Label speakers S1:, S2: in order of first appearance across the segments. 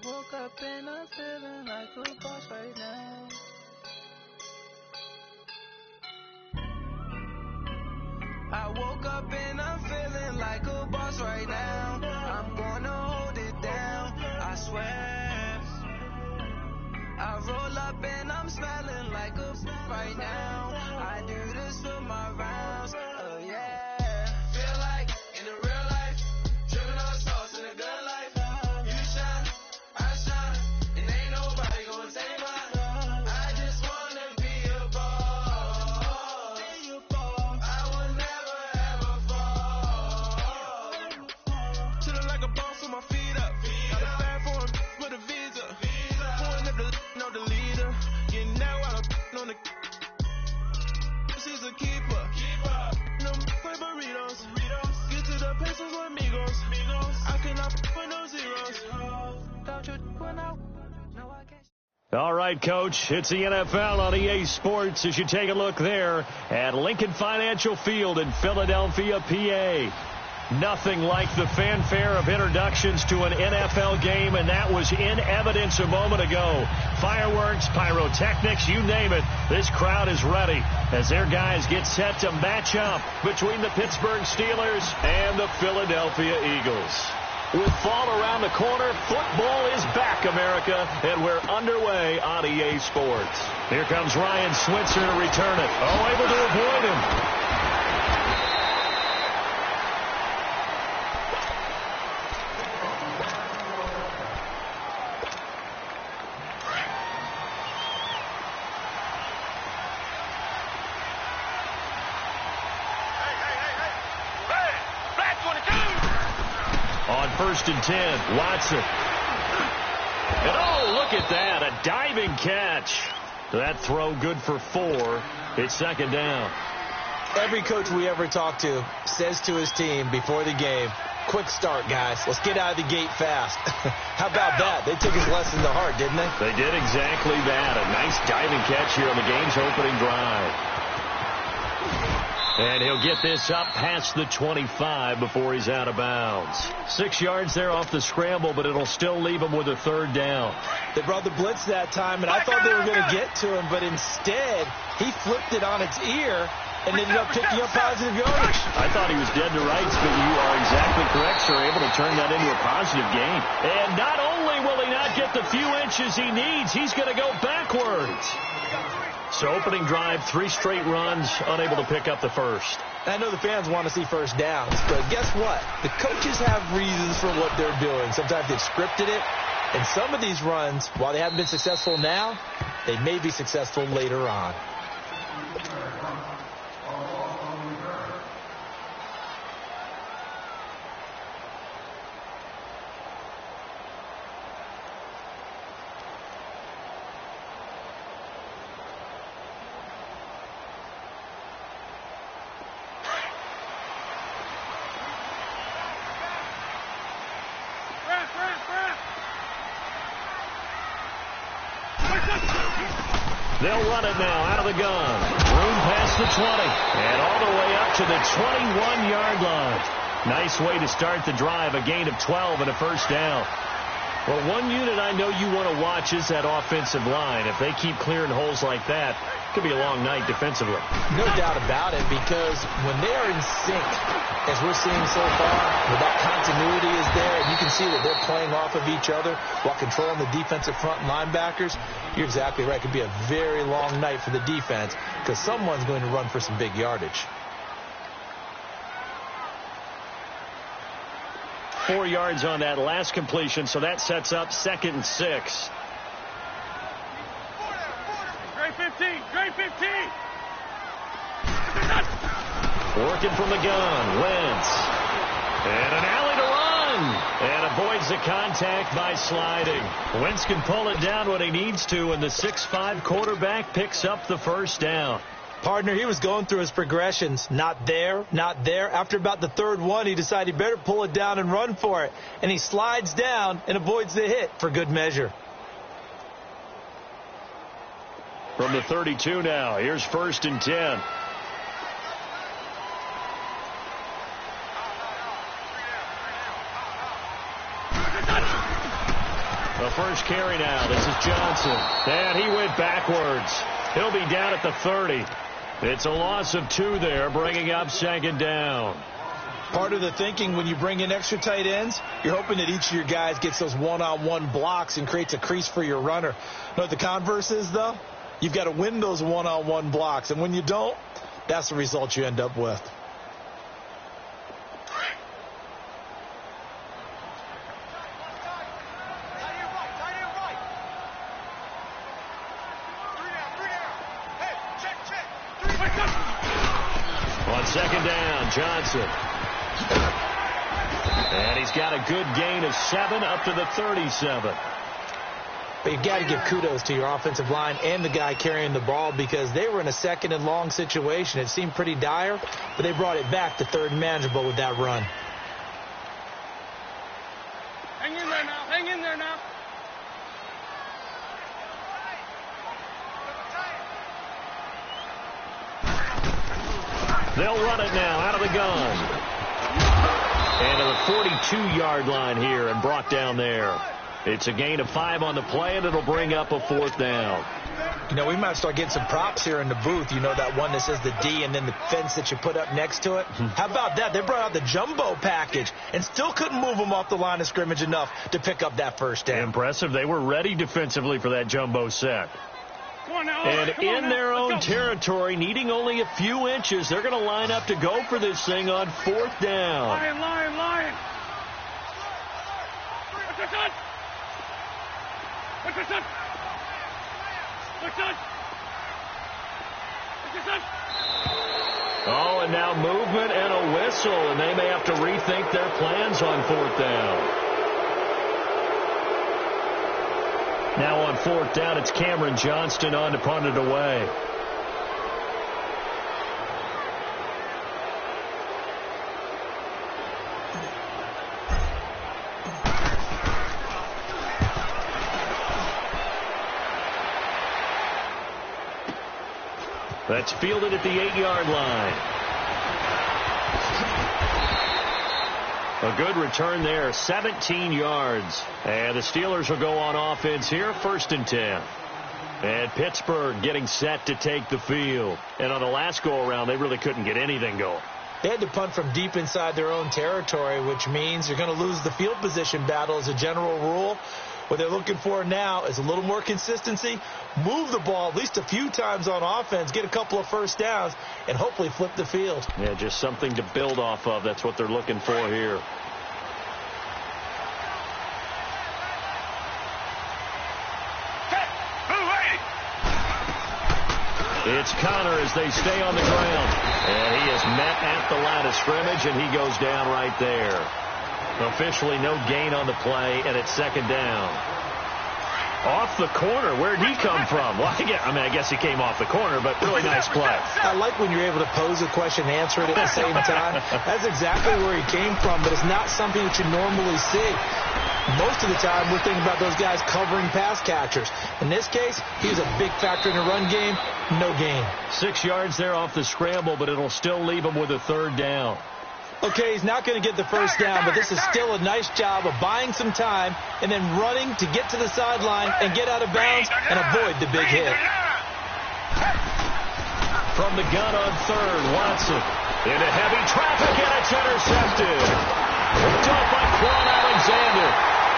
S1: woke up and I'm feeling like a boss right now. I woke up and I'm feeling like a boss right now. I'm gonna hold it down, I swear. I roll up and I'm smelling like a right now. I do this for my rounds, oh yeah. Feel like in the real life, dripping on sauce in a good life. You shine, I shine, and ain't nobody gonna take mine. I just wanna be a boss. I will never ever fall. Chillin' like a boss with my feet up. Got a bag for him with a visa. Pulling up the leader. Getting that while I'm on the. She's a keeper. No play burritos. Get to the pesos with amigos. I cannot put no zeros. Don't you when I. No, I can't.
S2: All right, Coach, it's the NFL on EA Sports as you take a look there at Lincoln Financial Field in Philadelphia, PA. Nothing like the fanfare of introductions to an NFL game, and that was in evidence a moment ago. Fireworks, pyrotechnics, you name it. This crowd is ready as their guys get set to match up between the Pittsburgh Steelers and the Philadelphia Eagles. With fall around the corner, football is back, America, and we're underway on EA Sports. Here comes Ryan Switzer to return it. Oh, able to avoid him. On 1st and 10, Watson. And oh, look at that, a diving catch. That throw good for 4. It's 2nd down.
S3: Every coach we ever talk to says to his team before the game, quick start, guys. Let's get out of the gate fast. How about that? They took his lesson to heart, didn't they?
S2: They did exactly that. A nice diving catch here on the game's opening drive. And he'll get this up past the 25 before he's out of bounds. 6 yards there off the scramble, but it'll still leave him with a 3rd down.
S3: They brought the blitz that time, and I thought they were going to get to him, but instead he flipped it on its ear and ended up picking up positive yardage.
S2: I thought he was dead to rights, but you are exactly correct, sir. Able to turn that into a positive gain. And not only will he not get the few inches he needs, he's going to go backwards. So opening drive, 3 straight runs, unable to pick up the first.
S3: I know the fans want to see first downs, but guess what? The coaches have reasons for what they're doing. Sometimes they've scripted it, and some of these runs, while they haven't been successful now, they may be successful later on.
S2: They'll run it now out of the gun. Room past the 20 and all the way up to the 21-yard line. Nice way to start the drive. A gain of 12 and a 1st down. Well, one unit I know you want to watch is that offensive line. If they keep clearing holes like that, it could be a long night defensively.
S3: No doubt about it, because when they are in sync, as we're seeing so far, where that continuity is there, and you can see that they're playing off of each other while controlling the defensive front linebackers, you're exactly right. It could be a very long night for the defense because someone's going to run for some big yardage.
S2: 4 yards on that last completion, so that sets up 2nd and 6.
S4: Great 15, great 15.
S2: Working from the gun, Wentz. And an alley to run. And avoids the contact by sliding. Wentz can pull it down when he needs to, and the 6'5" quarterback picks up the 1st down.
S3: Partner, he was going through his progressions. Not there, not there. After about the 3rd one, he decided he better pull it down and run for it. And he slides down and avoids the hit for good measure.
S2: From the 32 now, here's 1st and 10. The first carry now. This is Johnson. And he went backwards. He'll be down at the 30. It's a loss of 2 there, bringing up second down.
S3: Part of the thinking when you bring in extra tight ends, you're hoping that each of your guys gets those one-on-one blocks and creates a crease for your runner. You know what the converse is, though? You've got to win those one-on-one blocks, and when you don't, that's the result you end up with.
S2: On second down, Johnson. And he's got a good gain of 7 up to the 37.
S3: But you've got to give kudos to your offensive line and the guy carrying the ball because they were in a second and long situation. It seemed pretty dire, but they brought it back to third and manageable with that run.
S4: Hang in there now. Hang in there now.
S2: They'll run it now out of the gun. And to the 42-yard line here and brought down there. It's a gain of 5 on the play, and it'll bring up a 4th down.
S3: You know, we might start getting some props here in the booth. You know, that one that says the D and then the fence that you put up next to it? How about that? They brought out the jumbo package and still couldn't move them off the line of scrimmage enough to pick up that first down.
S2: Impressive. They were ready defensively for that jumbo set.
S4: Come on now.
S2: And in their own territory, needing only a few inches, they're going to line up to go for this thing on 4th down.
S4: Lion. What's your son? What's your son? What's your son? What's your son?
S2: Oh, and now movement and a whistle, and they may have to rethink their plans on 4th down. Now on 4th down, it's Cameron Johnston on to punt it away. That's fielded at the 8-yard line. A good return there, 17 yards. And the Steelers will go on offense here, 1st and 10. And Pittsburgh getting set to take the field. And on the last go-around, they really couldn't get anything going.
S3: They had to punt from deep inside their own territory, which means you're going to lose the field position battle as a general rule. What they're looking for now is a little more consistency, move the ball at least a few times on offense, get a couple of first downs, and hopefully flip the field.
S2: Yeah, just something to build off of. That's what they're looking for here. It's Connor as they stay on the ground. And he is met at the line of scrimmage, and he goes down right there. Officially no gain on the play, and it's 2nd down. Off the corner. Where'd he come from? Well, I guess he came off the corner, but really nice play.
S3: I like when you're able to pose a question and answer it at the same time. That's exactly where he came from, but it's not something that you normally see. Most of the time, we're thinking about those guys covering pass catchers. In this case, he was a big factor in the run game. No gain.
S2: 6 yards there off the scramble, but it'll still leave him with a 3rd down.
S3: Okay, he's not going to get the first down, but this is still a nice job of buying some time and then running to get to the sideline and get out of bounds and avoid the big hit.
S2: From the gun on 3rd, Watson into heavy traffic, and it's intercepted. Picked off by Quan Alexander.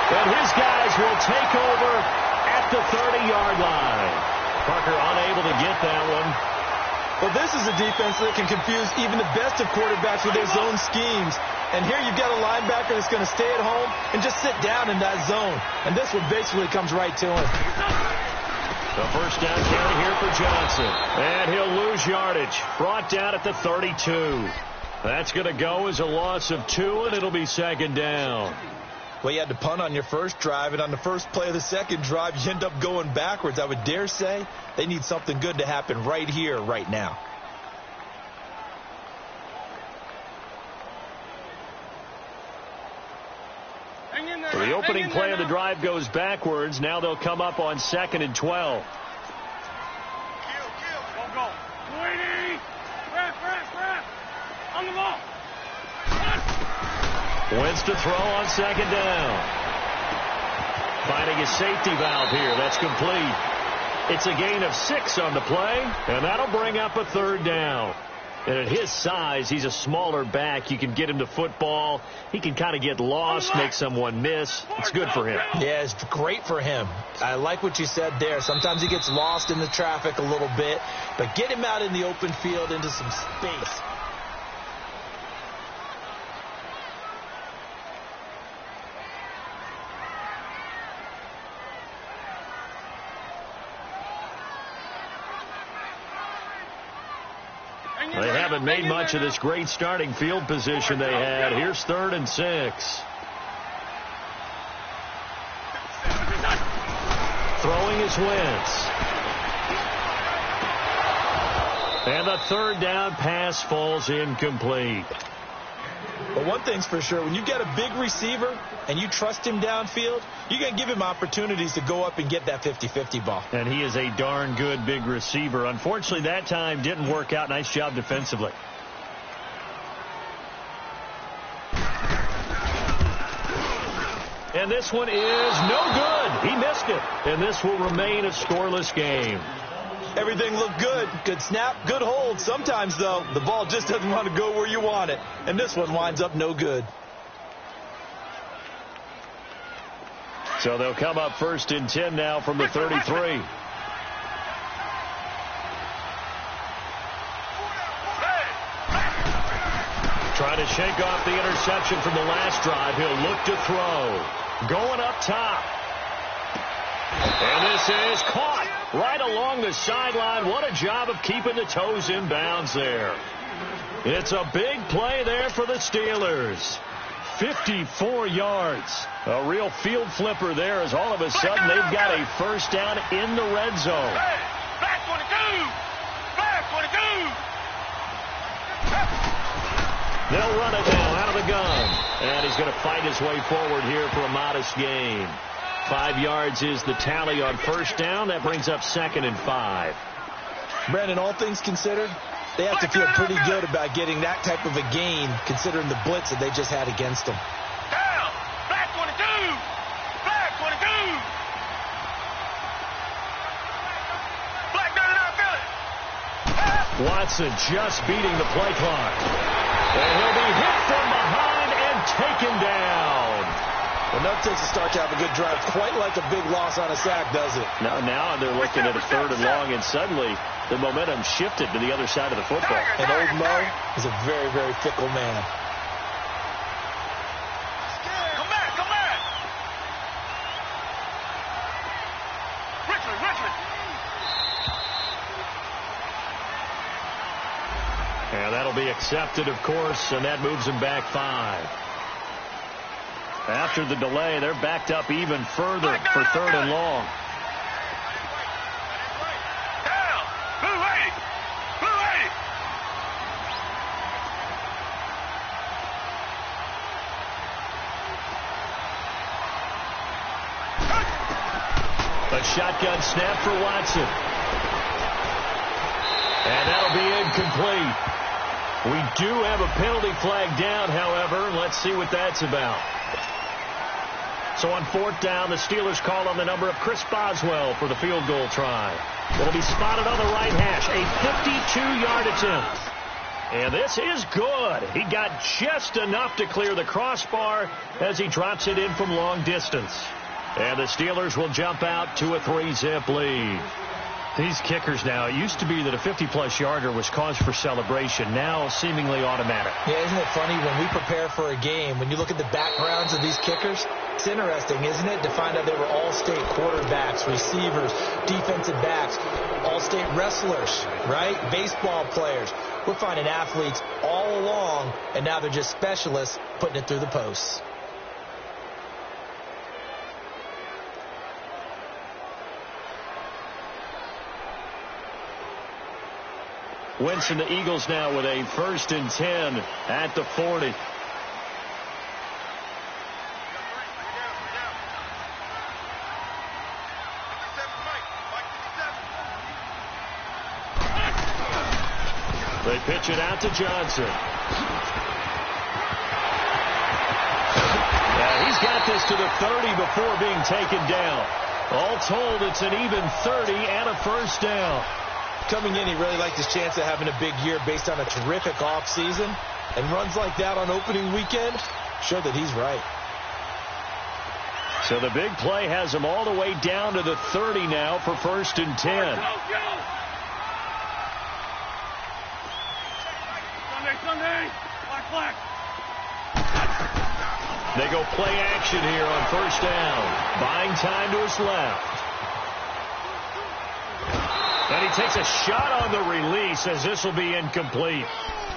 S2: And his guys will take over at the 30-yard line. Parker unable to get that one.
S3: Well, this is a defense that can confuse even the best of quarterbacks with their zone schemes. And here you've got a linebacker that's going to stay at home and just sit down in that zone. And this one basically comes right to him.
S2: The first down carry here for Johnson. And he'll lose yardage. Brought down at the 32. That's going to go as a loss of 2, and it'll be 2nd down.
S3: Well, you had to punt on your first drive, and on the first play of the second drive, you end up going backwards. I would dare say they need something good to happen right here, right now.
S2: So the opening play of the drive goes backwards. Now they'll come up on 2nd and 12.
S4: Go. 20. Ref. On the ball.
S2: Wentz to throw on 2nd down. Finding a safety valve here. That's complete. It's a gain of 6 on the play, and that'll bring up a 3rd down. And at his size, he's a smaller back. You can get him to football. He can kind of get lost, make someone miss. It's good for him.
S3: Yeah, it's great for him. I like what you said there. Sometimes he gets lost in the traffic a little bit, but get him out in the open field into some space.
S2: They haven't made much of this great starting field position they had. Here's 3rd and 6. Throwing is Wentz. And the 3rd down pass falls incomplete.
S3: But one thing's for sure, when you get a big receiver and you trust him downfield, you're going to give him opportunities to go up and get that 50-50 ball.
S2: And he is a darn good big receiver. Unfortunately, that time didn't work out. Nice job defensively. And this one is no good. He missed it. And this will remain a scoreless game.
S3: Everything looked good. Good snap, good hold. Sometimes, though, the ball just doesn't want to go where you want it. And this one winds up no good.
S2: So they'll come up 1st and 10 now from the 33. Trying to shake off the interception from the last drive. He'll look to throw. Going up top. And this is caught right along the sideline. What a job of keeping the toes in bounds there. It's a big play there for the Steelers. 54 yards. A real field flipper there as all of a sudden they've got a 1st down in the red zone.
S4: Back 22! Back 22!
S2: They'll run it now out of the gun. And he's going to fight his way forward here for a modest gain. 5 yards is the tally on 1st down. That brings up 2nd and 5.
S3: Brandon, all things considered, they have to feel pretty good about getting that type of a gain considering the blitz that they just had against them.
S4: Down! Back 22! Back 22! Black 99 Philly!
S2: Watson just beating the play clock. And he'll be hit from behind and taken down.
S3: Enough takes to start to have a good drive. Quite like a big loss on a sack, does it?
S2: Now they're looking at a 3rd and long, and suddenly the momentum shifted to the other side of the football.
S3: And old Mo is a very, very fickle man.
S4: Come back! Come back! Richmond!
S2: And that'll be accepted, of course, and that moves him back 5. After the delay, they're backed up even further for 3rd and long.
S4: Down! Blue 80! Blue 80!
S2: A shotgun snap for Watson. And that'll be incomplete. We do have a penalty flag down, however. Let's see what that's about. So on 4th down, the Steelers call on the number of Chris Boswell for the field goal try. It'll be spotted on the right hash. A 52-yard attempt. And this is good. He got just enough to clear the crossbar as he drops it in from long distance. And the Steelers will jump out to a 3-zip lead. These kickers now, it used to be that a 50-plus yarder was cause for celebration, now seemingly automatic.
S3: Yeah, isn't it funny when we prepare for a game, when you look at the backgrounds of these kickers, it's interesting, isn't it, to find out they were all-state quarterbacks, receivers, defensive backs, all-state wrestlers, right? Baseball players. We're finding athletes all along, and now they're just specialists putting it through the posts.
S2: Wentz and the Eagles now with a 1st and 10 at the 40. They pitch it out to Johnson. Yeah, he's got take this to the 30 before being taken down. All told, it's an even 30 and a first down.
S3: Coming in, he really liked his chance of having a big year based on a terrific offseason. And runs like that on opening weekend show that he's right.
S2: So the big play has him all the way down to the 30 now for 1st and 10.
S4: Sunday, black.
S2: They go play action here on 1st down. Buying time to his left. And he takes a shot on the release as this will be incomplete.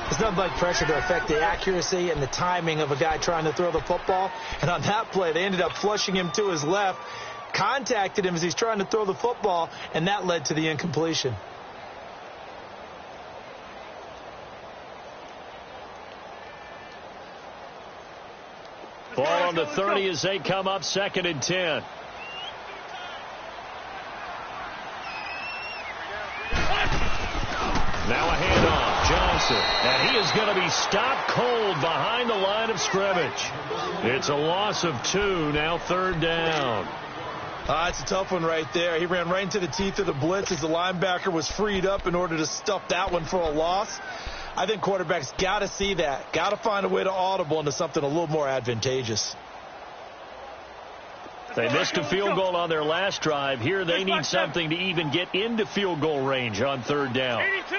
S3: It's nothing like pressure to affect the accuracy and the timing of a guy trying to throw the football. And on that play, they ended up flushing him to his left, contacted him as he's trying to throw the football, and that led to the incompletion.
S2: Ball on the 30 as they come up 2nd and 10. Now a handoff, Johnson, and he is going to be stopped cold behind the line of scrimmage. It's a loss of 2, now 3rd down.
S3: It's a tough one right there. He ran right into the teeth of the blitz as the linebacker was freed up in order to stuff that one for a loss. I think quarterbacks got to see that, got to find a way to audible into something a little more advantageous.
S2: They missed a field goal on their last drive. Here they need something to even get into field goal range on 3rd down.
S4: 82.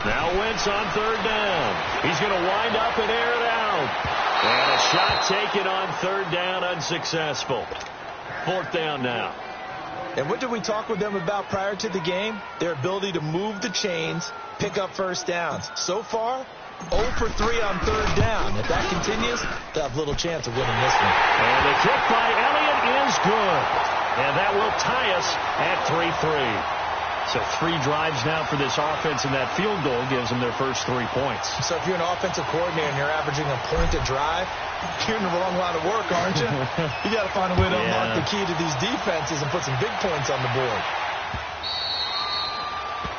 S2: Now Wentz on 3rd down. He's going to wind up and air it out. And a shot taken on 3rd down, unsuccessful. 4th down now.
S3: And what did we talk with them about prior to the game? Their ability to move the chains, pick up first downs. So far, 0 for 3 on 3rd down. If that continues, they'll have little chance of winning this one.
S2: And the kick by Elliott is good. And that will tie us at 3-3. So 3 drives now for this offense, and that field goal gives them their first 3 points.
S3: So if you're an offensive coordinator and you're averaging a point a drive, you're in the wrong line of work, aren't you? You got to find a way to unlock the key to these defenses and put some big points on the board.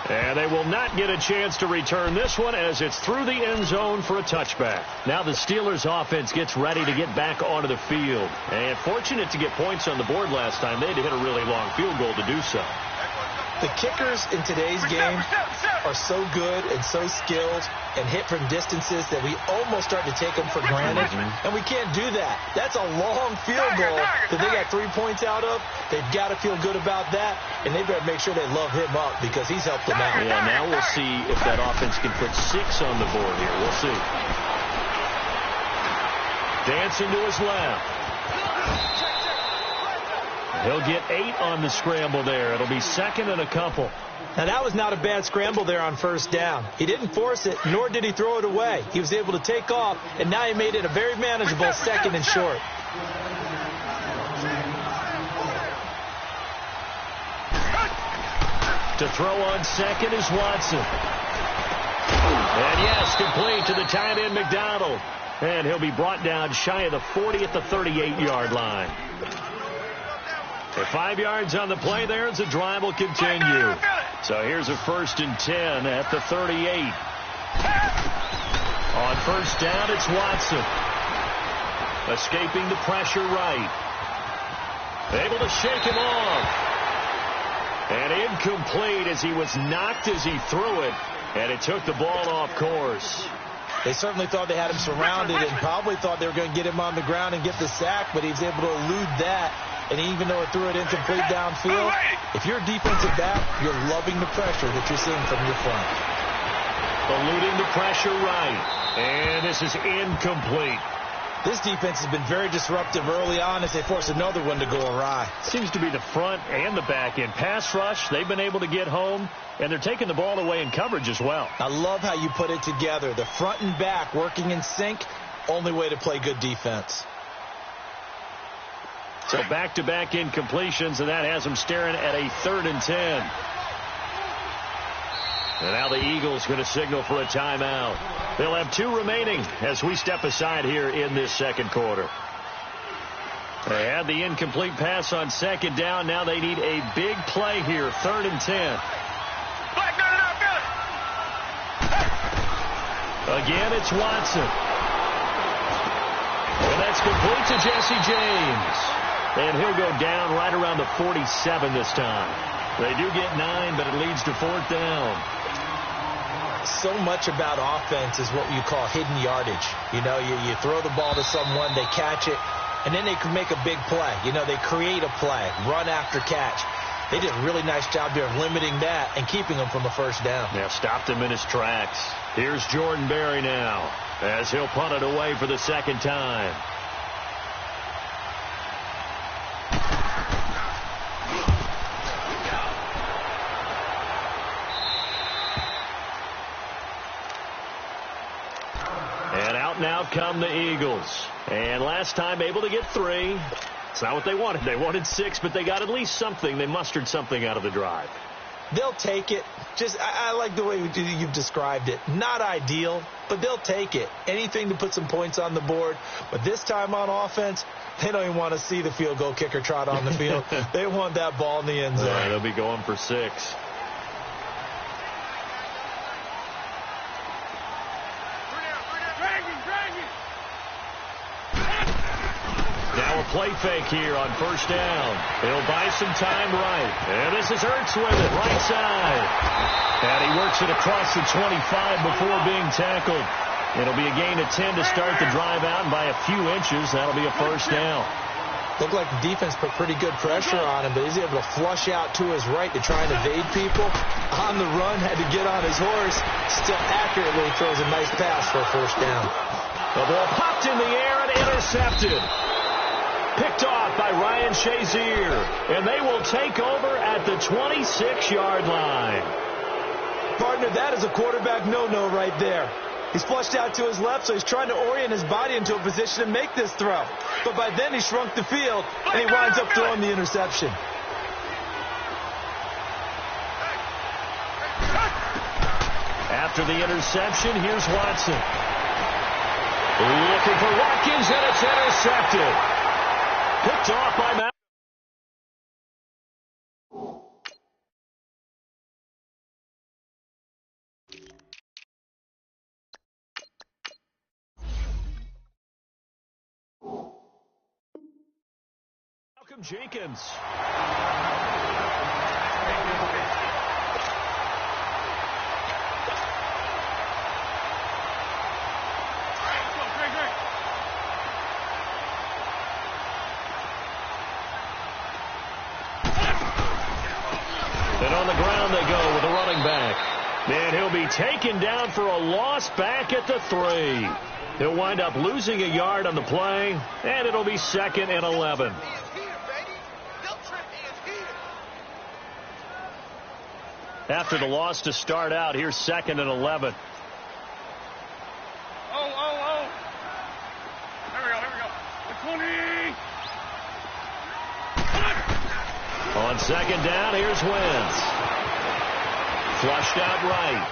S2: And they will not get a chance to return this one as it's through the end zone for a touchback. Now the Steelers offense gets ready to get back onto the field. And fortunate to get points on the board last time. They had to hit a really long field goal to do so.
S3: The kickers in today's game are so good and so skilled and hit from distances that we almost start to take them for granted. And we can't do that. That's a long field goal that they got 3 points out of. They've got to feel good about that, and they better make sure they love him up because he's helped them out.
S2: Yeah, now we'll see if that offense can put 6 on the board here. We'll see. Dancing to his left. He'll get 8 on the scramble there. It'll be 2nd and a couple.
S3: Now, that was not a bad scramble there on 1st down. He didn't force it, nor did he throw it away. He was able to take off, and now he made it a very manageable 2nd and short.
S2: To throw on 2nd is Watson. And yes, complete to the tight end McDonald. And he'll be brought down shy of the 40 at the 38-yard line. For 5 yards on the play there as the drive will continue. So here's a 1st and 10 at the 38. On 1st down, it's Watson. Escaping the pressure right. Able to shake him off. And incomplete as he was knocked as he threw it. And it took the ball off course.
S3: They certainly thought they had him surrounded and probably thought they were going to get him on the ground and get the sack, but he was able to elude that. And even though it threw it incomplete downfield, if you're a defensive back, you're loving the pressure that you're seeing from your front.
S2: Eluding the pressure right. And this is incomplete.
S3: This defense has been very disruptive early on as they force another one to go awry.
S2: Seems to be the front and the back end. Pass rush, they've been able to get home, and they're taking the ball away in coverage as well.
S3: I love how you put it together. The front and back working in sync, only way to play good defense.
S2: So back-to-back incompletions, and that has them staring at a 3rd and 10. And now the Eagles going to signal for a timeout. They'll have 2 remaining as we step aside here in this 2nd quarter. They had the incomplete pass on 2nd down. Now they need a big play here, 3rd and 10. Again, it's Watson. And that's complete to Jesse James. And he'll go down right around the 47 this time. They do get 9, but it leads to 4th down.
S3: So much about offense is what you call hidden yardage. You know, you throw the ball to someone, they catch it, and then they can make a big play. You know, they create a play, run after catch. They did a really nice job there of limiting that and keeping him from a first down.
S2: Yeah, stopped him in his tracks. Here's Jordan Berry now as he'll punt it away for the second time. And out and out come the Eagles. And last time able to get 3. It's not what they wanted. They wanted 6, but they got at least something. They mustered something out of the drive.
S3: They'll take it. I like the way you've described it. Not ideal, but they'll take it. Anything to put some points on the board. But this time on offense, they don't even want to see the field goal kicker trot on the field. They want that ball in the end zone.
S2: They'll be going for 6. Now a play fake here on first down. He'll buy some time right. And this is Ertz with it, right side. And he works it across the 25 before being tackled. It'll be a gain of 10 to start the drive out, and by a few inches, that'll be a first down.
S3: Looked like the defense put pretty good pressure on him, but he's able to flush out to his right to try and evade people. On the run, had to get on his horse. Still accurately throws a nice pass for a first down.
S2: The ball popped in the air and intercepted. Picked off by Ryan Shazier. And they will take over at the 26-yard line.
S3: Partner, that is a quarterback no-no right there. He's flushed out to his left, so he's trying to orient his body into a position to make this throw. But by then, he shrunk the field, and he winds up throwing the interception.
S2: After the interception, here's Watson. Looking for Watkins, and it's intercepted. Picked off by Matt. Malcolm Jenkins. And on the ground they go with a running back. And he'll be taken down for a loss back at the 3. He'll wind up losing a yard on the play, and it'll be 2nd and 11. After the loss to start out, here's 2nd and 11.
S4: Oh. Here we go. The 20.
S2: On 2nd down, here's Wentz. Flushed out right.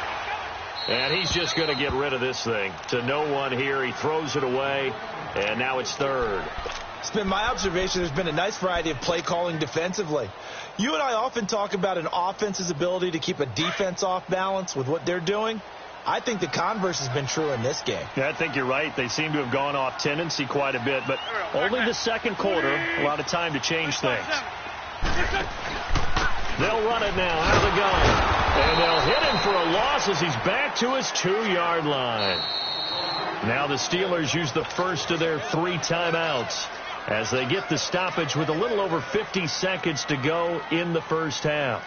S2: And he's just going to get rid of this thing. To no one here. He throws it away, and now it's 3rd.
S3: It's been my observation there's been a nice variety of play calling defensively. You and I often talk about an offense's ability to keep a defense off balance with what they're doing. I think the converse has been true in this game.
S2: Yeah, I think you're right. They seem to have gone off tendency quite a bit, but only the second quarter, a lot of time to change things. They'll run it now out of the gun. And they'll hit him for a loss as he's back to his 2-yard line. Now the Steelers use the first of their 3 timeouts as they get the stoppage with a little over 50 seconds to go in the first half.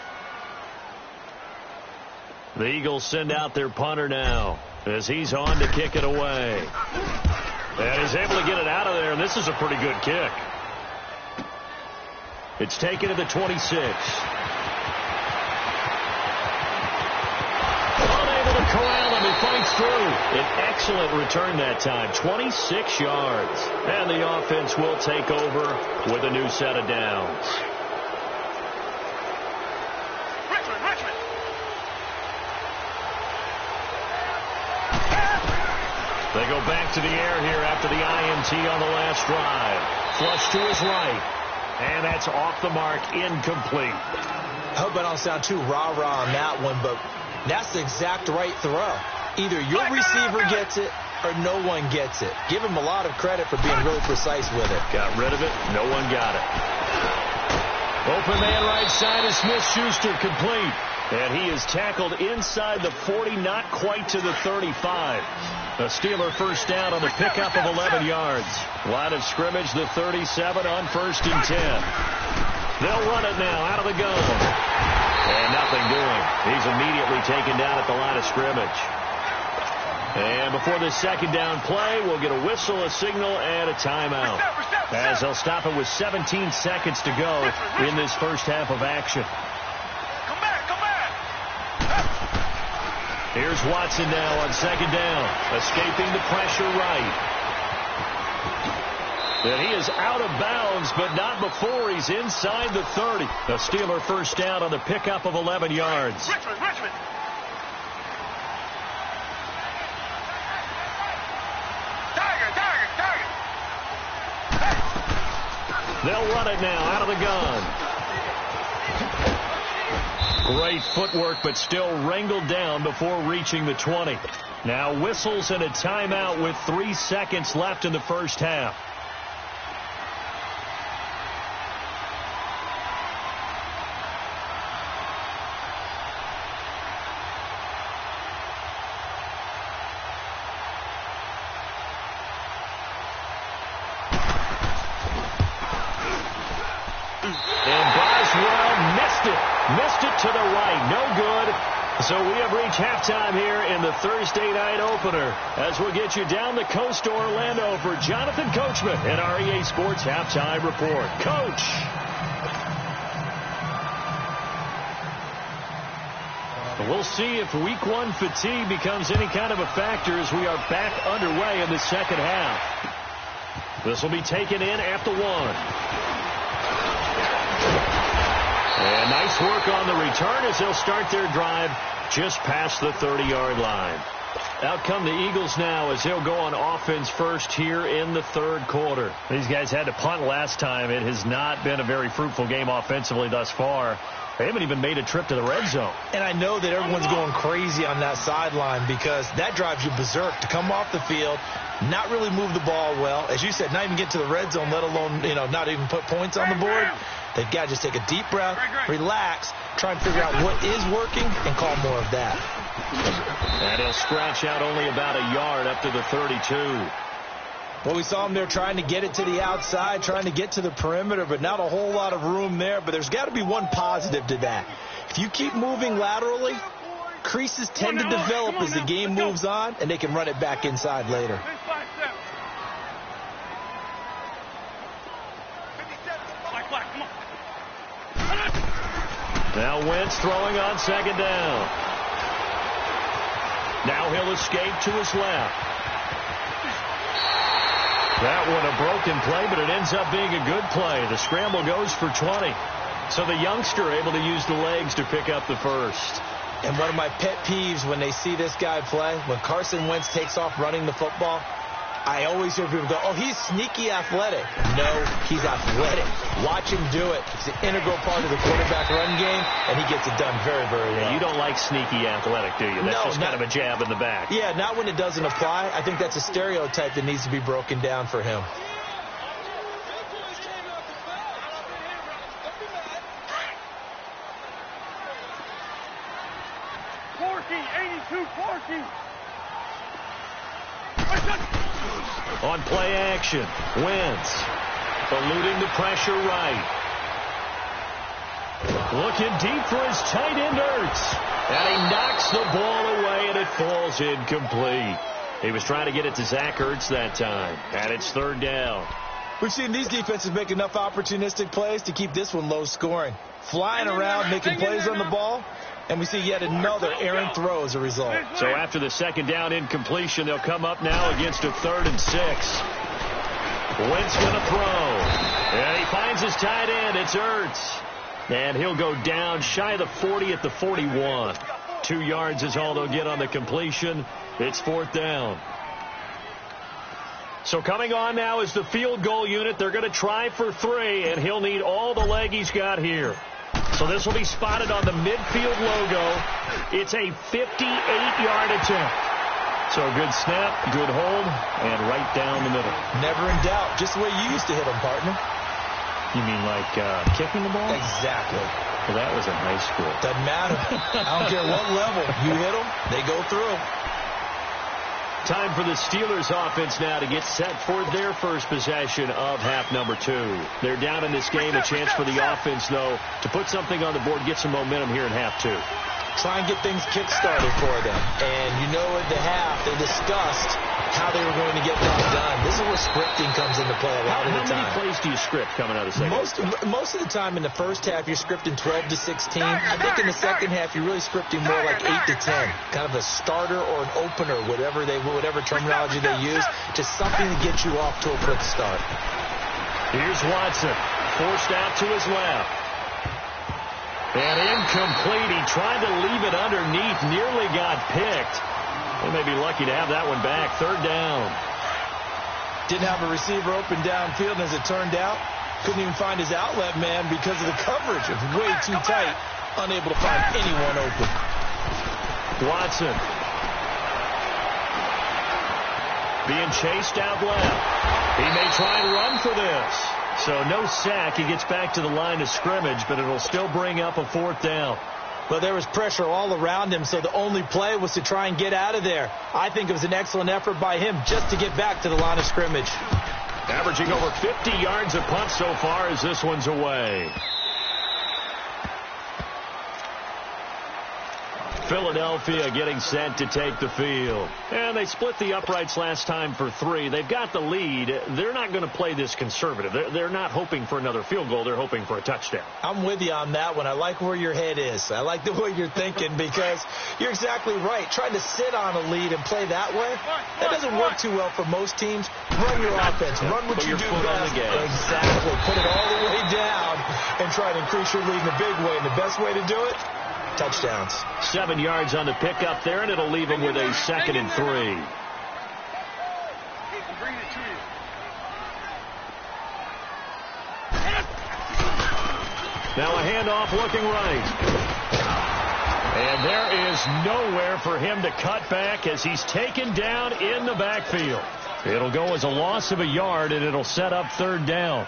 S2: The Eagles send out their punter now as he's on to kick it away. And he's able to get it out of there, and this is a pretty good kick. It's taken to the 26. Unable to corral him. He fights through. An excellent return that time. 26 yards. And the offense will take over with a new set of downs. They go back to the air here after the INT on the last drive. Flush to his right. And that's off the mark, incomplete.
S3: I hope I don't sound too rah-rah on that one, but that's the exact right throw. Either your receiver gets it or no one gets it. Give him a lot of credit for being really precise with it.
S2: Got rid of it. No one got it. Open man right side is Smith-Schuster, complete. And he is tackled inside the 40, not quite to the 35. A Steeler first down on the pickup of 11 yards. Line of scrimmage, the 37 on 1st and 10. They'll run it now out of the gun. And nothing doing. He's immediately taken down at the line of scrimmage. And before this second down play, we'll get a whistle, a signal, and a timeout. As they'll stop it with 17 seconds to go in this first half of action.
S4: Come back, come back.
S2: Here's Watson now on second down, escaping the pressure right. And he is out of bounds, but not before he's inside the 30. The Steeler first down on the pickup of 11 yards.
S4: Richmond.
S2: They'll run it now out of the gun. Great footwork, but still wrangled down before reaching the 20. Now whistles and a timeout with 3 seconds left in the first half. Missed it to the right. No good. So we have reached halftime here in the Thursday night opener as we'll get you down the coast to Orlando for Jonathan Coachman and our EA Sports Halftime Report. Coach. We'll see if week one fatigue becomes any kind of a factor as we are back underway in the second half. This will be taken in at the 1. And nice work on the return as they'll start their drive just past the 30-yard line. Out come the Eagles now as they'll go on offense first here in the third quarter. These guys had to punt last time. It has not been a very fruitful game offensively thus far. They haven't even made a trip to the red zone.
S3: And I know that everyone's going crazy on that sideline because that drives you berserk to come off the field, not really move the ball well. As you said, not even get to the red zone, let alone, not even put points on the board. They've got to just take a deep breath, relax, try and figure out what is working, and call more of that.
S2: And he'll scratch out only about a yard up to the 32.
S3: Well, we saw him there trying to get it to the outside, trying to get to the perimeter, but not a whole lot of room there. But there's got to be one positive to that. If you keep moving laterally, creases tend to develop as the game moves on, and they can run it back inside later.
S2: Now Wentz throwing on second down. Now he'll escape to his left. That one a broken play, but it ends up being a good play. The scramble goes for 20. So the youngster able to use the legs to pick up the first.
S3: And one of my pet peeves when they see this guy play, when Carson Wentz takes off running the football, I always hear people go, oh, he's sneaky athletic. No, he's athletic. Watch him do it. It's an integral part of the quarterback run game, and he gets it done very, very well.
S2: Yeah, you don't like sneaky athletic, do you? That's just kind of a jab in the back.
S3: Yeah, not when it doesn't apply. I think that's a stereotype that needs to be broken down for him.
S2: On play action, Wentz eluding the pressure right. Looking deep for his tight end, Ertz. And he knocks the ball away, and it falls incomplete. He was trying to get it to Zach Ertz that time, and it's third down.
S3: We've seen these defenses make enough opportunistic plays to keep this one low scoring. Flying around, making plays on the ball. And we see yet another errant throw as a result.
S2: So after the second down incompletion, they'll come up now against a 3rd and 6. Wentz going to throw. And he finds his tight end. It's Ertz. And he'll go down shy of the 40 at the 41. 2 yards is all they'll get on the completion. It's 4th down. So coming on now is the field goal unit. They're going to try for 3, and he'll need all the leg he's got here. So this will be spotted on the midfield logo. It's a 58-yard attempt. So a good snap, good hold, and right down the middle.
S3: Never in doubt. Just the way you used to hit them, partner.
S2: You mean like kicking the ball?
S3: Exactly.
S2: Well, that was in high school.
S3: Doesn't matter. I don't care what level. You hit them, they go through.
S2: Time for the Steelers offense now to get set for their first possession of half number 2. They're down in this game. A chance for the offense, though, to put something on the board, get some momentum here in half 2.
S3: Try and get things kick-started for them. And you know at the half, they discussed how they were going to get that done. This is where scripting comes into play a lot of the time.
S2: How many plays do you script coming out of the second?
S3: Most of the time in the first half, you're scripting 12 to 16. I think in the second half, you're really scripting more like 8 to 10. Kind of a starter or an opener, whatever terminology they use, just something to get you off to a quick start.
S2: Here's Watson, forced out to his left. And incomplete. He tried to leave it underneath, nearly got picked. They may be lucky to have that one back. Third down.
S3: Didn't have a receiver open downfield, and as it turned out, couldn't even find his outlet man because of the coverage. It was way too tight, unable to find anyone open.
S2: Watson. Being chased out left. He may try and run for this. So no sack. He gets back to the line of scrimmage, but it'll still bring up a fourth down.
S3: But there was pressure all around him, so the only play was to try and get out of there. I think it was an excellent effort by him just to get back to the line of scrimmage.
S2: Averaging over 50 yards a punt so far as this one's away. Philadelphia getting set to take the field. And they split the uprights last time for 3. They've got the lead. They're not going to play this conservative. They're not hoping for another field goal. They're hoping for a touchdown.
S3: I'm with you on that one. I like where your head is. I like the way you're thinking because you're exactly right. Trying to sit on a lead and play that way, that doesn't work too well for most teams. Run your offense. Run what you do best. Exactly. Put it all the way down and try to increase your lead in a big way. And the best way to do it, touchdowns.
S2: 7 yards on the pickup there, and it'll leave him with a 2nd and 3. Now a handoff looking right. And there is nowhere for him to cut back as he's taken down in the backfield. It'll go as a loss of a yard, and it'll set up third down.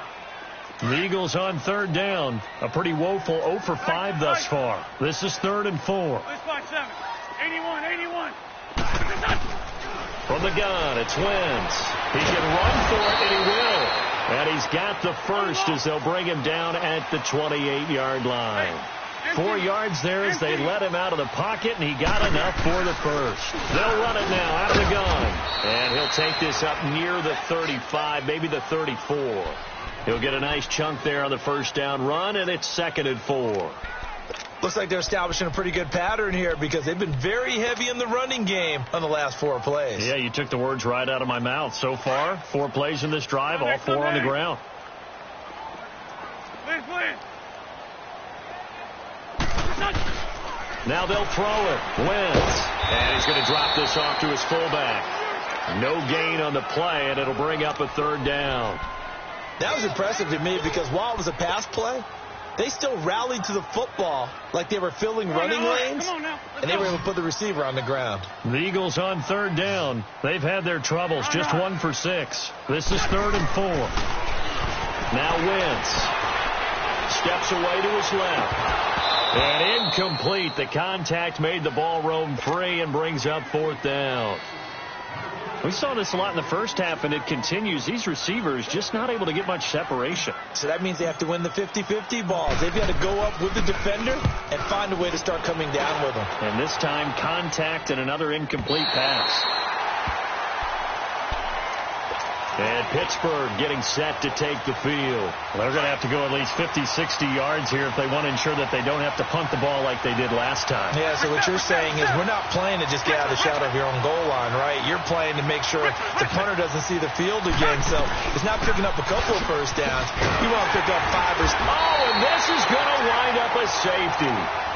S2: The Eagles on third down. A pretty woeful 0 for 5 thus far. This is 3rd and 4.
S4: 81.
S2: From the gun, it's Wentz. He can run for it, and he will. And he's got the first as they'll bring him down at the 28-yard line. 4 yards there as they let him out of the pocket, and he got enough for the first. They'll run it now out of the gun. And he'll take this up near the 35, maybe the 34. He'll get a nice chunk there on the first down run, and it's 2nd and 4.
S3: Looks like they're establishing a pretty good pattern here because they've been very heavy in the running game on the last 4 plays.
S2: Yeah, you took the words right out of my mouth. So far, 4 plays in this drive, all 4 on the ground. Now they'll throw it. Wentz. And he's going to drop this off to his fullback. No gain on the play, and it'll bring up a 3rd down.
S3: That was impressive to me because while it was a pass play, they still rallied to the football like they were filling running lanes, and they were able to put the receiver on the ground.
S2: The Eagles on third down. They've had their troubles, just 1 for 6. This is 3rd and 4. Now Wentz steps away to his left. And incomplete. The contact made the ball roam free and brings up 4th down. We saw this a lot in the first half, and it continues. These receivers just not able to get much separation.
S3: So that means they have to win the 50-50 balls. They've got to go up with the defender and find a way to start coming down with them.
S2: And this time, contact and another incomplete pass. And Pittsburgh getting set to take the field. They're going to have to go at least 50, 60 yards here if they want to ensure that they don't have to punt the ball like they did last time.
S3: Yeah, so what you're saying is we're not playing to just get out of the shadow of your own goal line, right? You're playing to make sure the punter doesn't see the field again. So it's not picking up a couple of first downs. You want to pick up 5 or 6.
S2: Oh, and this is going to wind up a safety.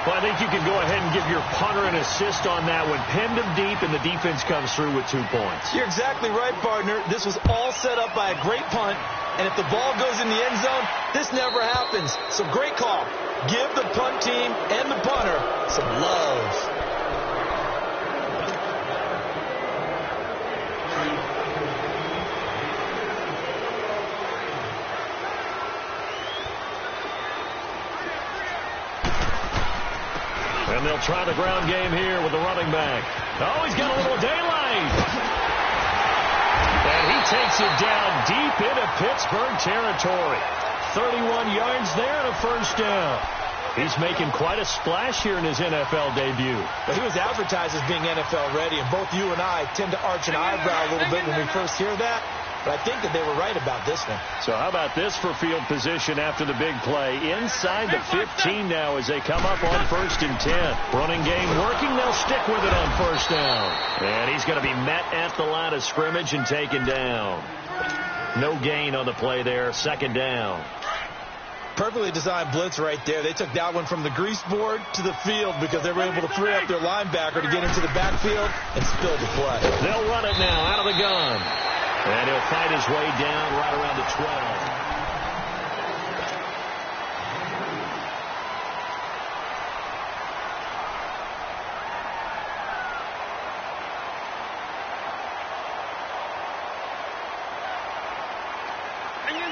S2: Well, I think you can go ahead and give your punter an assist on that one. Pinned him deep, and the defense comes through with 2 points.
S3: You're exactly right, partner. This was all set up by a great punt, and if the ball goes in the end zone, this never happens. So great call. Give the punt team and the punter some love.
S2: They'll try the ground game here with the running back. Oh, he's got a little daylight. And he takes it down deep into Pittsburgh territory. 31 yards there and a first down. He's making quite a splash here in his NFL debut.
S3: But he was advertised as being NFL ready, and both you and I tend to arch an eyebrow a little bit when we first hear that. But I think that they were right about this one.
S2: So how about this for field position after the big play? Inside the 15 now as they come up on 1st and 10. Running game working. They'll stick with it on first down. And he's going to be met at the line of scrimmage and taken down. No gain on the play there. 2nd down.
S3: Perfectly designed blitz right there. They took that one from the grease board to the field because they were able to free up their linebacker to get into the backfield and spill the play.
S2: They'll run it now out of the gun. And he'll fight his way down right around the 12.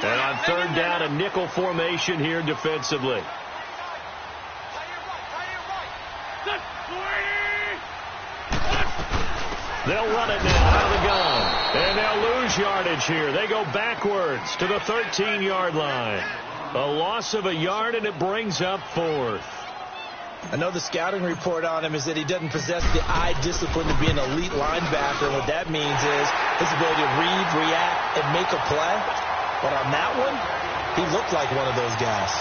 S2: And on 3rd down, a nickel formation here defensively. They'll run it now out of the gun. And they'll lose yardage here. They go backwards to the 13-yard line. A loss of a yard, and it brings up 4th.
S3: I know the scouting report on him is that he doesn't possess the eye discipline to be an elite linebacker. What that means is his ability to read, react, and make a play. But on that one, he looked like one of those guys.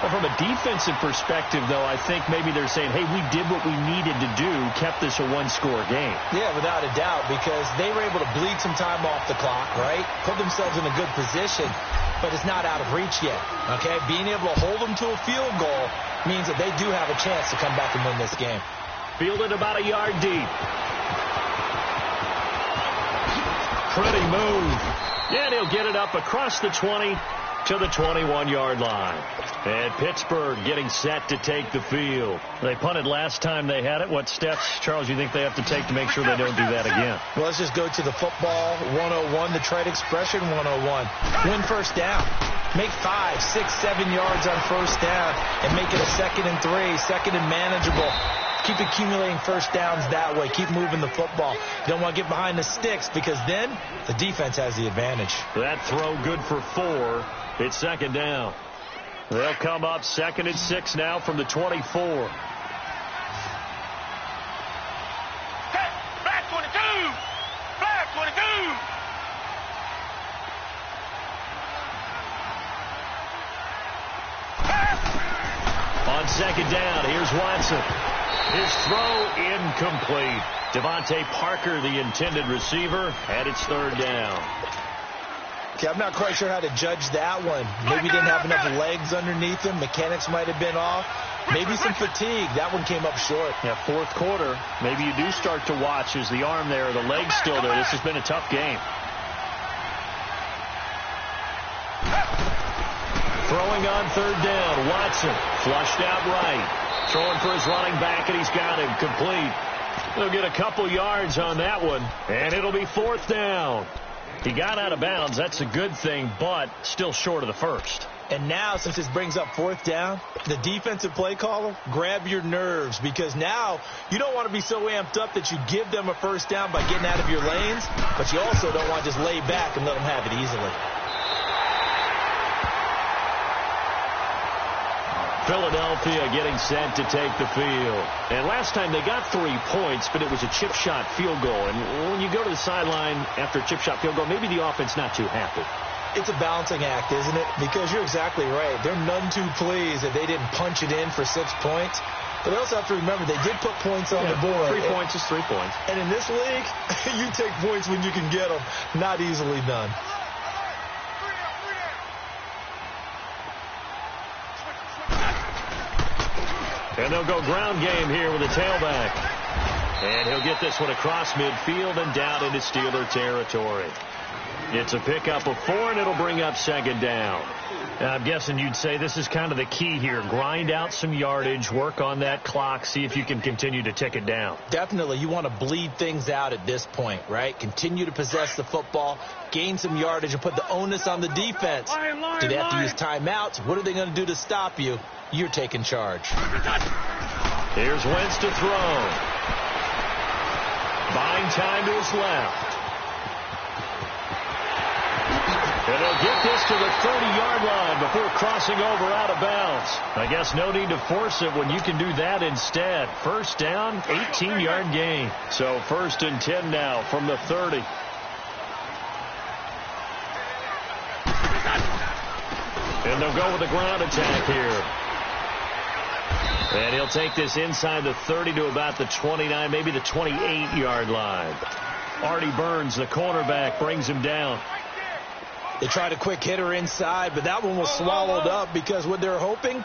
S2: Well, from a defensive perspective, though, I think maybe they're saying, hey, we did what we needed to do, kept this a one-score game.
S3: Yeah, without a doubt, because they were able to bleed some time off the clock, right? Put themselves in a good position, but it's not out of reach yet, okay? Being able to hold them to a field goal means that they do have a chance to come back and win this game.
S2: Fielded about a yard deep. Pretty move. And he'll get it up across the 20 to the 21-yard line. And Pittsburgh getting set to take the field. They punted last time they had it. What steps, Charles, you think they have to take to make sure they don't do that again?
S3: Well, let's just go to the football 101, the trade expression 101. Win first down. Make 5, 6, 7 yards on first down and make it a 2nd and 3, 2nd and manageable. Keep accumulating first downs that way. Keep moving the football. You don't want to get behind the sticks because then the defense has the advantage.
S2: That throw good for 4. It's 2nd down. They'll come up 2nd and 6 now from the 24.
S4: Flag 22! Flag 22!
S2: On 2nd down, here's Watson. His throw incomplete. Devontae Parker, the intended receiver, and it's 3rd down.
S3: Okay, I'm not quite sure how to judge that one. Maybe he didn't have enough legs underneath him. Mechanics might have been off. Maybe some fatigue. That one came up short.
S2: Yeah, 4th quarter. Maybe you do start to watch as the arm there, the leg's still there. This has been a tough game. Throwing on 3rd down. Watson flushed out right. Throwing for his running back, and he's got him complete. They'll get a couple yards on that one, and it'll be 4th down. He got out of bounds. That's a good thing, but still short of the first.
S3: And now, since this brings up 4th down, the defensive play caller, grab your nerves, because now you don't want to be so amped up that you give them a first down by getting out of your lanes, but you also don't want to just lay back and let them have it easily.
S2: Philadelphia getting set to take the field. And last time they got 3 points, but it was a chip shot field goal. And when you go to the sideline after a chip shot field goal, maybe the offense not too happy.
S3: It's a balancing act, isn't it? Because you're exactly right. They're none too pleased that they didn't punch it in for 6 points. But they also have to remember they did put points on the board.
S2: 3 points is 3 points.
S3: And in this league, you take points when you can get them. Not easily done.
S2: And they'll go ground game here with a tailback. And he'll get this one across midfield and down into Steeler territory. It's a pickup of 4, and it'll bring up 2nd down. I'm guessing you'd say this is kind of the key here. Grind out some yardage, work on that clock, see if you can continue to tick it down.
S3: Definitely. You want to bleed things out at this point, right? Continue to possess the football, gain some yardage, and put the onus on the defense. Do they have to use timeouts? What are they going to do to stop you? You're taking charge.
S2: Here's Wentz to throw. Buying time to his left. And he'll get this to the 30-yard line before crossing over out of bounds. I guess no need to force it when you can do that instead. First down, 18-yard gain. So 1st and 10 now from the 30. And they'll go with a ground attack here. And he'll take this inside the 30 to about the 29, maybe the 28-yard line. Artie Burns, the cornerback, brings him down.
S3: They tried a quick hitter inside, but that one was swallowed up because what they're hoping,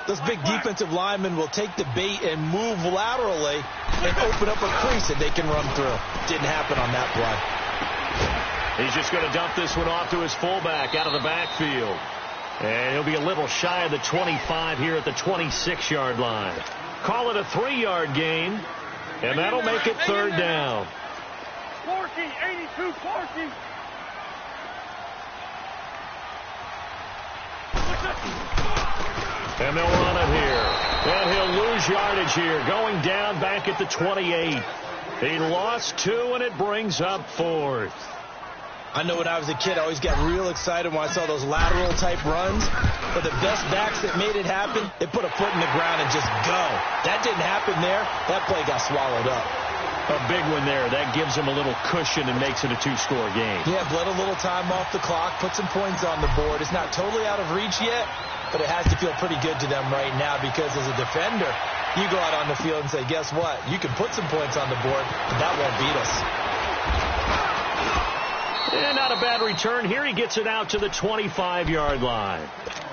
S3: those big defensive linemen will take the bait and move laterally and open up a crease that they can run through. Didn't happen on that play.
S2: He's just going to dump this one off to his fullback out of the backfield. And he'll be a little shy of the 25 here at the 26-yard line. Call it a 3-yard gain, and that'll make it 3rd down.
S4: 82, Clarky.
S2: And they'll run it here. And he'll lose yardage here, going down back at the 28. He lost 2, and it brings up 4th.
S3: I know when I was a kid, I always got real excited when I saw those lateral-type runs. But the best backs that made it happen, they put a foot in the ground and just go. That didn't happen there. That play got swallowed up.
S2: A big one there. That gives him a little cushion and makes it a 2-score game.
S3: Yeah, bled a little time off the clock, put some points on the board. It's not totally out of reach yet, but it has to feel pretty good to them right now because as a defender, you go out on the field and say, guess what? You can put some points on the board, but that won't beat us.
S2: And not a bad return here. He gets it out to the 25-yard line.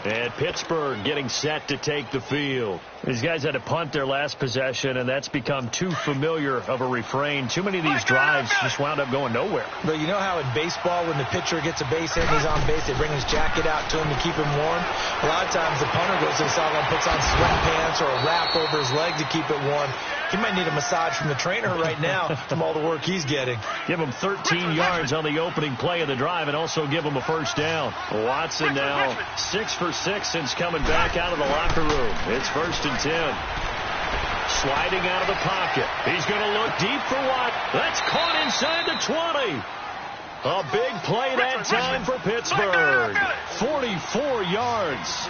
S2: And Pittsburgh getting set to take the field. These guys had to punt their last possession, and that's become too familiar of a refrain. Too many of these drives just wound up going nowhere.
S3: But you know how in baseball, when the pitcher gets a base hit and he's on base, they bring his jacket out to him to keep him warm? A lot of times the punter goes to the sideline, puts on sweatpants or a wrap over his leg to keep it warm. He might need a massage from the trainer right now from all the work he's getting.
S2: Give him 13 yards on the opening play of the drive and also give him a first down. Watson now 6 for 6 since coming back out of the locker room. It's 1st and 10. Sliding out of the pocket. He's going to look deep for Watt. That's caught inside the 20. A big play that time for Pittsburgh. 44 yards.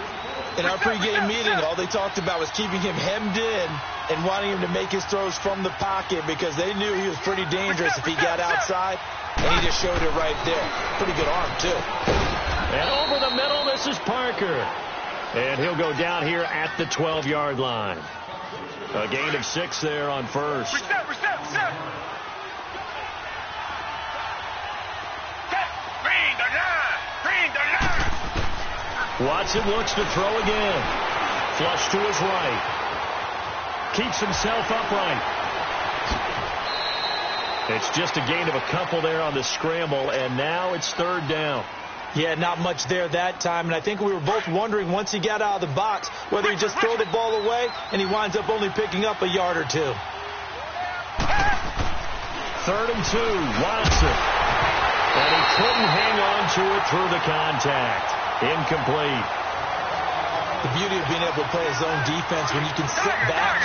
S3: In our pregame meeting, all they talked about was keeping him hemmed in and wanting him to make his throws from the pocket because they knew he was pretty dangerous if he got outside, and he just showed it right there. Pretty good arm, too.
S2: And over the middle, this is Parker. And he'll go down here at the 12-yard line. A gain of 6 there on first.
S4: Reset. Green the line.
S2: Watson looks to throw again. Flush to his right. Keeps himself upright. It's just a gain of a couple there on the scramble, and now it's 3rd down.
S3: Yeah, not much there that time, and I think we were both wondering once he got out of the box whether he just throw the ball away, and he winds up only picking up a yard or 2.
S2: 3rd and 2, Watson. And he couldn't hang on to it through the contact. Incomplete.
S3: The beauty of being able to play his own defense when you can sit back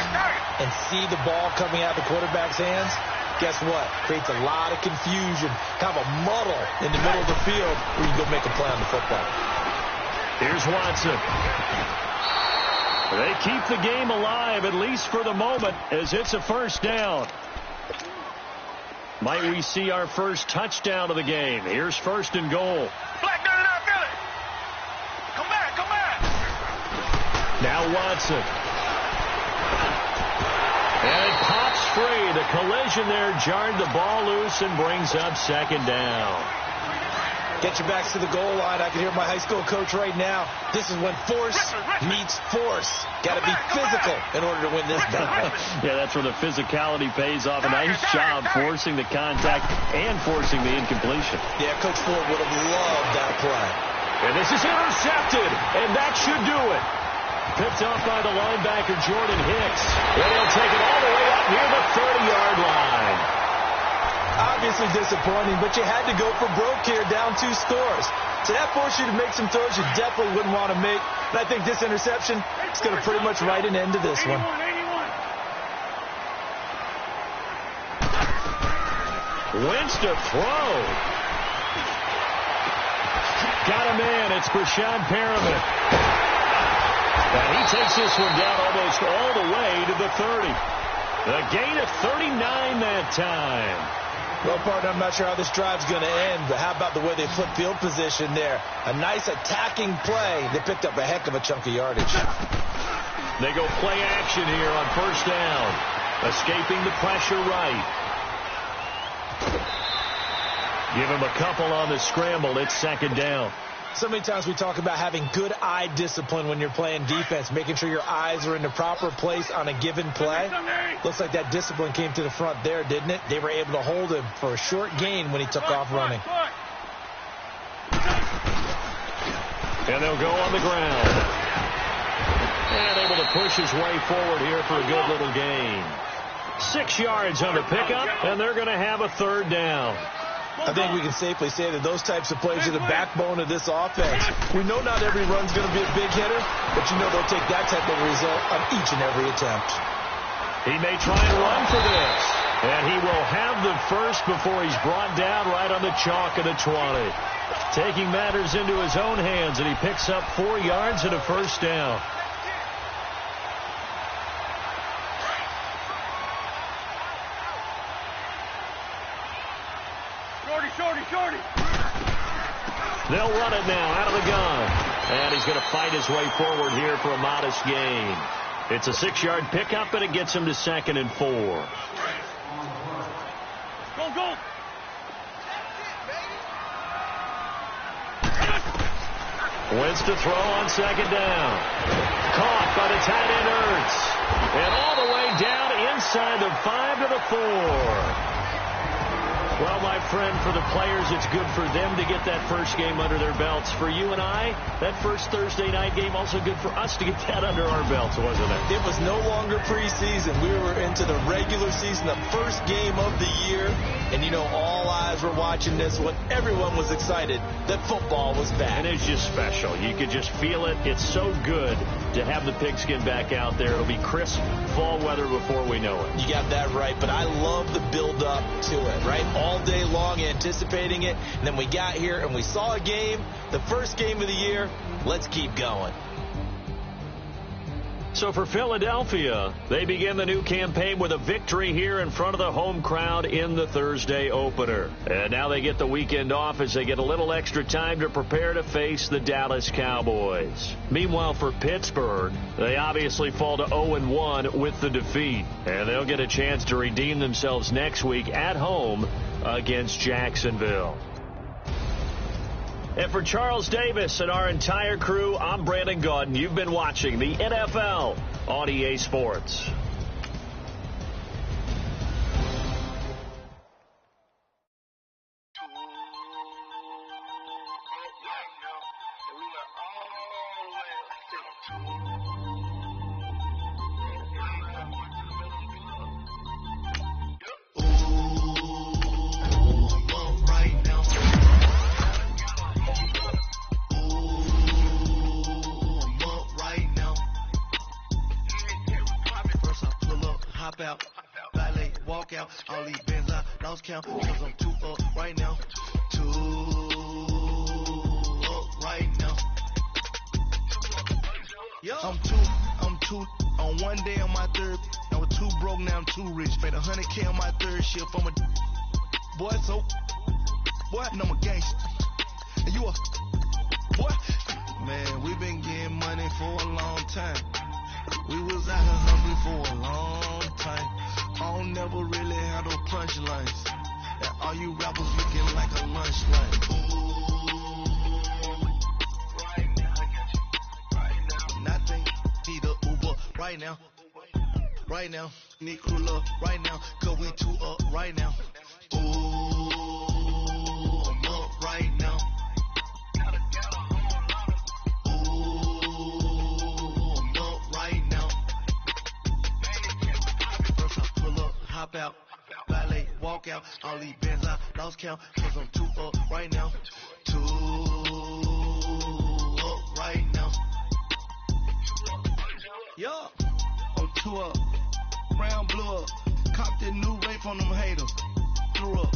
S3: and see the ball coming out of the quarterback's hands, guess what? Creates a lot of confusion, kind of a muddle in the middle of the field where you go make a play on the football.
S2: Here's Watson. They keep the game alive, at least for the moment, as it's a first down. Might we see our first touchdown of the game? Here's 1st and goal.
S4: Black 99 Philly. Come back.
S2: Now Watson. And it pops free. The collision there jarred the ball loose and brings up 2nd down.
S3: Get your backs to the goal line. I can hear my high school coach right now. This is when force meets force. Got to be physical in order to win this battle.
S2: Yeah, that's where the physicality pays off. A nice job forcing the contact and forcing the incompletion.
S3: Yeah, Coach Ford would have loved that play.
S2: And this is intercepted, and that should do it. Picked off by the linebacker, Jordan Hicks. And he'll take it all the way up near the 30-yard line.
S3: Obviously disappointing, but you had to go for broke here, down 2 scores. So that forced you to make some throws you definitely wouldn't want to make. And I think this interception is going to pretty much write an end to this one.
S2: Wentz to throw. Got him in. It's Brashad Perriman. And he takes this one down almost all the way to the 30. A gain of 39 that time.
S3: Well, partner, I'm not sure how this drive's going to end, but how about the way they flip field position there? A nice attacking play. They picked up a heck of a chunk of yardage.
S2: They go play action here on first down. Escaping the pressure right. Give him a couple on the scramble. It's second down.
S3: So many times we talk about having good eye discipline when you're playing defense, making sure your eyes are in the proper place on a given play. Looks like that discipline came to the front there, didn't it? They were able to hold him for a short gain when he took off running.
S2: And they'll go on the ground. And able to push his way forward here for a good little gain. 6 yards on the pickup, and they're going to have a third down.
S3: I think we can safely say that those types of plays are the backbone of this offense. We know not every run's going to be a big hitter, but you know they'll take that type of result on each and every attempt.
S2: He may try and run for this, and he will have the first before he's brought down right on the chalk of the 20. Taking matters into his own hands, and he picks up 4 yards and a first down.
S4: Shorty.
S2: They'll run it now out of the gun. And he's going to fight his way forward here for a modest gain. It's a 6-yard pickup, and it gets him to 2nd and 4.
S4: Go.
S2: Wentz to throw on second down. Caught by the tight end Ertz. And all the way down inside the 5 to the 4. Well, my friend, for the players, it's good for them to get that first game under their belts. For you and I, that first Thursday night game, also good for us to get that under our belts, wasn't it?
S3: It was no longer preseason. We were into the regular season, the first game of the year. And, you know, all eyes were watching this when everyone was excited that football was back.
S2: And it's just special. You could just feel it. It's so good to have the pigskin back out there. It'll be crisp fall weather before we know it.
S3: You got that right, but I love the build-up to it, right? All day long anticipating it, and then we got here and we saw a game, the first game of the year. Let's keep going.
S2: So for Philadelphia, they begin the new campaign with a victory here in front of the home crowd in the Thursday opener. And now they get the weekend off as they get a little extra time to prepare to face the Dallas Cowboys. Meanwhile, for Pittsburgh, they obviously fall to 0-1 with the defeat. And they'll get a chance to redeem themselves next week at home against Jacksonville. And for Charles Davis and our entire crew, I'm Brandon Gaudin. You've been watching the NFL on EA Sports.
S5: All these bands I lost count, cause I'm 2 up right now. 2 up right now. Yo. I'm two on one day on my third. I was 2 broke, now I'm 2 rich. Made 100K on my third shift. I'm a boy, so boy, and I'm a gangster. And you a boy. Man, we been getting money for a long time. We was out here hungry for a long time. I don't never really handle punchlines. And all you rappers looking like a lunch line. Right now, I got you. Right now. Nothing. Need a Uber right now. Right now. Need cooler right now. Cause we 2 up right now. Ooh, I'm up right now. Hop out, valet, walk out. All these bands I lost count, cause I'm 2 up right now. 2 up right now. Yo, I'm 2 up, brown blew up. Copped that new rape on them haters. Threw up,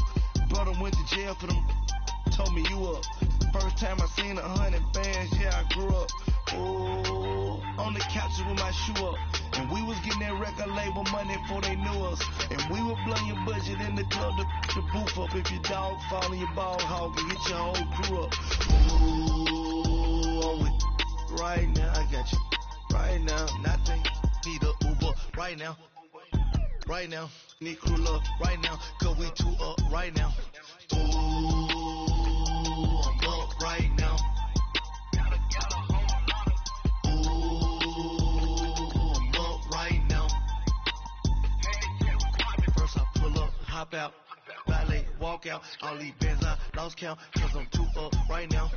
S5: done went to jail for them. Told me you up. First time I seen 100 bands, yeah, I grew up. Oh, on the couches with my shoe up. And we was getting that record label money before they knew us. And we would blow your budget in the club to put your booth up. If your dog fall in your ball hog and hit your whole crew up. Ooh, on with right now, I got you. Right now, nothing. Need a Uber right now. Right now, need crew love right now. Cause we two up right now. Ooh, I'm up right now. Hop out, ballet, walk out, all these bands I lost count, cause I'm too up right now,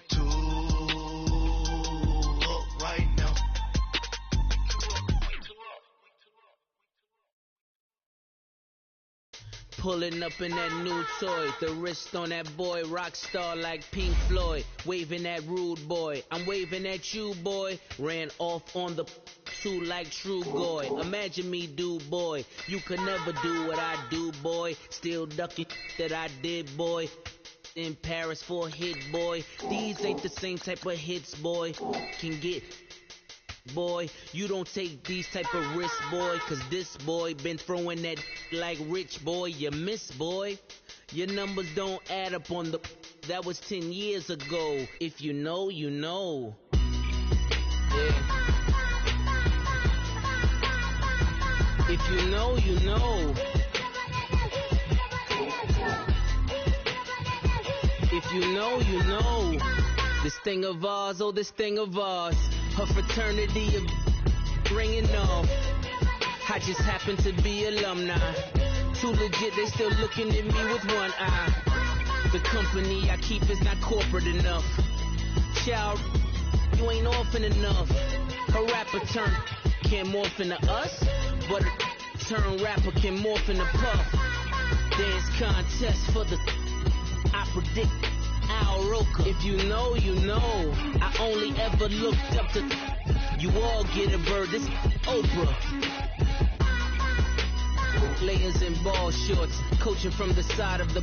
S5: too up right now.
S6: Pulling up in that new toy, the wrist on that boy, rock star like Pink Floyd, waving at rude boy, I'm waving at you boy, ran off on the too like True Goy. Imagine me do boy, you could never do what I do boy, still ducking that I did boy, in Paris for a hit boy, these ain't the same type of hits boy, can get boy, you don't take these type of risks boy, cause this boy been throwing that like rich boy, you miss boy, your numbers don't add up on the, that was 10 years ago, if you know, you know, yeah. If you know, you know. If you know, you know. This thing of ours, oh, this thing of ours. Her fraternity of ringing off. I just happen to be alumni. Too legit, they still looking at me with one eye. The company I keep is not corporate enough. Child, you ain't orphan enough. Her rapper turn can't morph into us. But a turn rapper can morph in a puff. Dance contest for the, I predict Al Roker. If you know, you know. I only ever looked up to, you all get a bird, this Oprah. Layers in ball shorts, coaching from the side of the